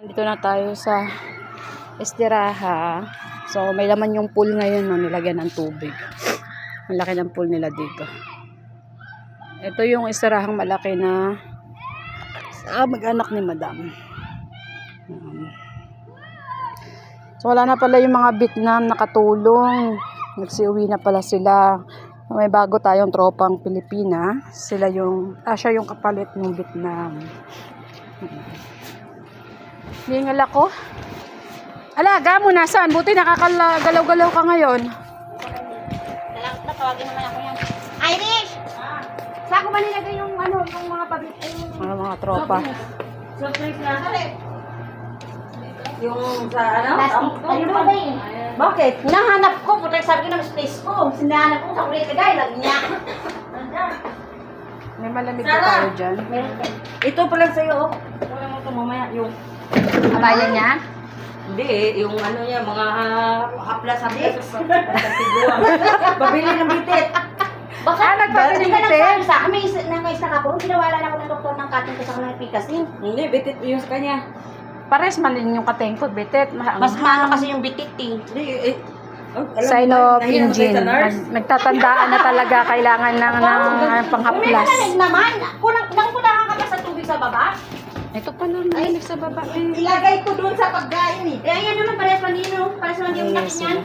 Dito na tayo sa estiraha. So, may laman yung pool ngayon, no? Nilagyan ng tubig. Ang laki ng pool nila dito. Ito yung estirahang malaki na mag-anak ni Madam. So, wala na pala yung mga Vietnam nakatulong. Nagsiuwi na pala sila. May bago tayong tropang Pilipina. Siya yung kapalit ng Vietnam. Hingal ako. Alaga mo, nasaan? Buti nakakagalaw-galaw ka ngayon. Tawagin naman ako yan. Irish! Saan ko ba nilagay yung mga pabit? Mga tropa. Surprise na. Yung sa ano? Plastic. Ayun pa ba eh? Bakit? Hinahanap ko. Putek sabi ko ng space ko. Sinahanap ko sa kulit kagay. Lagi niya. May malamig na tayo dyan. Meron din. Ito pala sa'yo. Wala mo ito mamaya. Yung... Abaya niya? Hindi, yung ano niya, mga haplas-haplas. Babili ng bitit. Baka nagpapili ng ka bitin? nagsabi sa akin. May isa ka po. Pinawalan ako ng doktor ng cutting ko sa kanang picasin. Hindi, bitit yung sa kanya. Pares malin yung katengkod, betet. Mas maano kasi yung bitit eh. Hindi, Sign of engine. Nagtatandaan na talaga kailangan ng panghaplas. May naman. Kulang ka pa sa tubig sa baba. Ito pa lang narinig sa baba. Ilagay ko doon sa pagkain eh. Eh, ayan naman, parehas man din yung laki niyan.